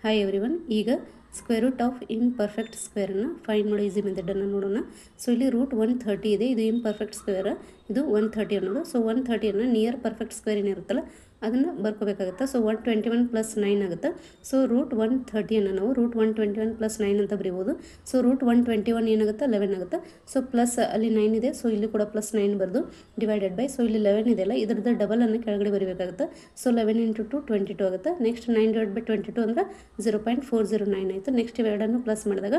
Hi everyone. ಈಗ square root of imperfect ಸ್ಕ್ವೇರನ್ನು find ಮಾಡೋ ಈಸಿ ಮೆಥಡನ್ನು ನೋಡೋಣ. ಸೊ ಇಲ್ಲಿ ರೂಟ್ 130 ಇದೆ, ಇದು ಇಂಪರ್ಫೆಕ್ಟ್ ಸ್ಕ್ವೇರ್, ಇದು 130 ಅನ್ನೋದು. ಸೊ 130 ನಿಯರ್ ಪರ್ಫೆಕ್ಟ್ ಸ್ಕ್ವೇರ್ ಏನಿರುತ್ತಲ್ಲ ಅದನ್ನು ಬರ್ಕೋಬೇಕಾಗುತ್ತೆ. ಸೊ 121 ಪ್ಲಸ್ 9 ಆಗುತ್ತೆ. ಸೊ ರೂಟ್ 130 ನಾವು ರೂಟ್ 121 ಪ್ಲಸ್ 9 ಅಂತ ಬರೀಬೋದು. ಸೊ ರೂಟ್ 121 ಏನಾಗುತ್ತೆ 11 ಆಗುತ್ತೆ. ಸೊ ಪ್ಲಸ್ ಅಲ್ಲಿ 9 ಇದೆ, ಸೊ ಇಲ್ಲಿ ಕೂಡ ಪ್ಲಸ್ 9 ಬರೆದು ಡಿವೈಡೆಡ್ ಬೈ, ಸೊ ಇಲ್ಲಿ 11 ಇದೆಯಲ್ಲ ಇದ್ರದ್ದು ಡಬಲನ್ನು ಕೆಳಗಡೆ ಬರೀಬೇಕಾಗುತ್ತೆ. ಸೊ 11 ಇಂಟು 2 22 ಆಗುತ್ತೆ. ನೆಕ್ಸ್ಟ್ 9 ಡಿವೈಡ್ ಬೈ 22 ಅಂದರೆ 0.409 ಆಯಿತು. ನೆಕ್ಸ್ಟ್ ಇವೆರಡನ್ನು ಪ್ಲಸ್ ಮಾಡಿದಾಗ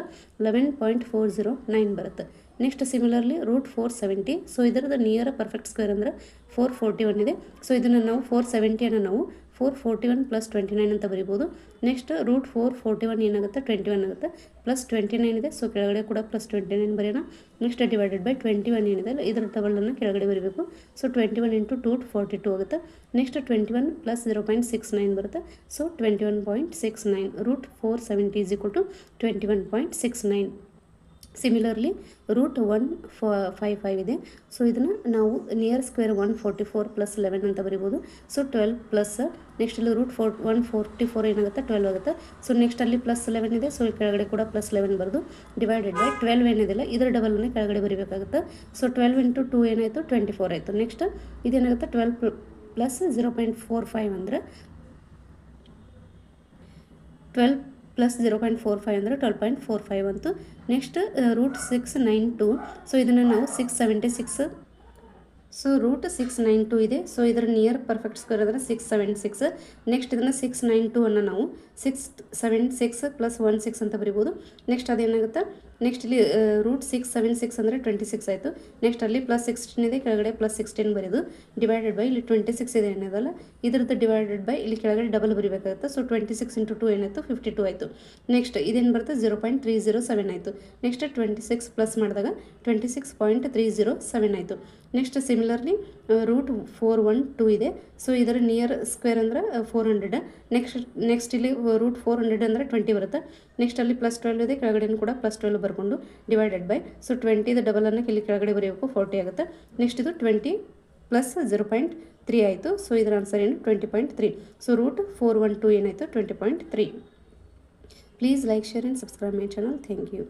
11.409 ಬರುತ್ತೆ. Next similarly root 470. ಸೊ ಇದರದ್ದು ನಿಯರ್ ಪರ್ಫೆಕ್ಟ್ ಸ್ಕ್ವೇರ್ ಅಂದರೆ 441 ಇದೆ. ಸೊ ಇದನ್ನು ನಾವು 470 ನಾವು 441 ಪ್ಲಸ್ 29 ಅಂತ ಬರಿಬೋದು. ನೆಕ್ಸ್ಟ್ ರೂಟ್ 441 ಏನಾಗುತ್ತೆ 21 ಆಗುತ್ತೆ. ಪ್ಲಸ್ 29 ಇದೆ, ಸೊ ಕೆಳಗಡೆ ಕೂಡ ಪ್ಲಸ್ 29 ಬರೆಯೋಣ. ನೆಕ್ಸ್ಟ್ ಡಿವೈಡೆಡ್ ಬೈ 21 ಏನಿದೆ ಇದರ ಡಬಲನ್ನು ಕೆಳಗಡೆ ಬರೀಬೇಕು. ಸೊ 21 ಇಂಟು 2 42 ಆಗುತ್ತೆ. ನೆಕ್ಸ್ಟ್ 21 ಪ್ಲಸ್ 0.69 ಬರುತ್ತೆ. So 21.69 root 470 is equal to 21.69. Similarly root 155 ಇದೆ. ಸೊ ಇದನ್ನು ನಾವು ನಿಯರ್ ಸ್ಕ್ವೇರ್ 144 ಪ್ಲಸ್ 11 ಅಂತ ಬರಿಬೋದು. ಸೊ 12 ಪ್ಲಸ್ ನೆಕ್ಸ್ಟ್ ಇಲ್ಲಿ ರೂಟ್ 144 ಏನಾಗುತ್ತೆ 12 ಆಗುತ್ತೆ. ಸೊ ನೆಕ್ಸ್ಟ್ ಅಲ್ಲಿ ಪ್ಲಸ್ 11 ಇದೆ, ಸೊ ಕೆಳಗಡೆ ಕೂಡ ಪ್ಲಸ್ 11 ಬರೆದು ಡಿವೈಡೆಡ್ ಬೈ 12 ಏನಿದೆಲ್ಲ ಇದರ ಡಬಲನ್ನು ಕೆಳಗಡೆ ಬರೀಬೇಕಾಗುತ್ತೆ. ಸೊ 12 ಇಂಟು 2 ಏನಾಯಿತು 24 ಆಯಿತು. ನೆಕ್ಸ್ಟ್ ಇದೇನಾಗುತ್ತೆ 12 ಪ್ಲಸ್ 0.45 ಅಂದರೆ 12 ಪ್ಲಸ್ 0.45 ಅಂದರೆ 12.45 ಅಂತು. Next root 692. ಸೊ ಇದನ್ನು ನಾವು 676. ಸೊ ರೂಟ್ 692 ಇದೆ. ಸೊ ಇದರ ನಿಯರ್ ಪರ್ಫೆಕ್ಟ್ ಸ್ಕ್ವೇರ್ ಅಂದರೆ 676. ನೆಕ್ಸ್ಟ್ ಇದನ್ನು 692 ಅನ್ನು ನಾವು 676 ಪ್ಲಸ್ 16 ಅಂತ ಬರಿಬೋದು. ನೆಕ್ಸ್ಟ್ ಅದೇನಾಗುತ್ತೆ ನೆಕ್ಸ್ಟ್ ಇಲ್ಲಿ ರೂಟ್ 676 ಅಂದರೆ 26 ಆಯಿತು. ನೆಕ್ಸ್ಟ್ ಅಲ್ಲಿ ಪ್ಲಸ್ 16 ಇದೆ, ಕೆಳಗಡೆ ಪ್ಲಸ್ 16 ಬರೆದು ಡಿವೈಡೆಡ್ ಬೈ ಇಲ್ಲಿ 26 ಇದೆ ಏನಿದಲ್ಲ ಇದರದ್ದು ಡಿವೈಡೆಡ್ ಬೈ ಇಲ್ಲಿ ಕೆಳಗಡೆ ಡಬಲ್ ಬರೀಬೇಕಾಗುತ್ತೆ. ಸೊ 26 ಇಂಟು 2 ಏನಾಯಿತು 52 ಆಯಿತು. ನೆಕ್ಸ್ಟ್ ಇದೇನು ಬರುತ್ತೆ 0.307 ಆಯಿತು. ನೆಕ್ಸ್ಟ್ 26 ಪ್ಲಸ್ ಮಾಡಿದಾಗ 26.307 ಆಯಿತು. ನೆಕ್ಸ್ಟ್ ಸಿಮಿಲರ್ಲಿ ರೂಟ್ 412 ಇದೆ. ಸೊ ಇದರ ನಿಯರ್ ಸ್ಕ್ವೇರ್ ಅಂದರೆ 400. ನೆಕ್ಸ್ಟ್ ಇಲ್ಲಿ ರೂಟ್ 400 ಅಂದರೆ 20 ಬರುತ್ತೆ. ನೆಕ್ಸ್ಟ್ ಅಲ್ಲಿ ಪ್ಲಸ್ 12 ಇದೆ, ಕೆಳಗಡೆ ಕೂಡ ಪ್ಲಸ್ 12 ಬರ್ಕೊಂಡು ಡಿವೈಡೆಡ್ ಬೈ, ಸೊ 20 ಇದು ಡಬಲನ್ನು ಇಲ್ಲಿ ಕೆಳಗಡೆ ಬರೆಯಬೇಕು 40 ಆಗುತ್ತೆ. ನೆಕ್ಸ್ಟ್ ಇದು 20 ಪ್ಲಸ್ 0.3 ಆಯಿತು. ಸೊ ಇದರ ಆನ್ಸರ್ ಏನು 20.3. ಸೊ ರೂಟ್ 412 ಏನಾಯಿತು 20.3. Please like, share and subscribe my channel. Thank you.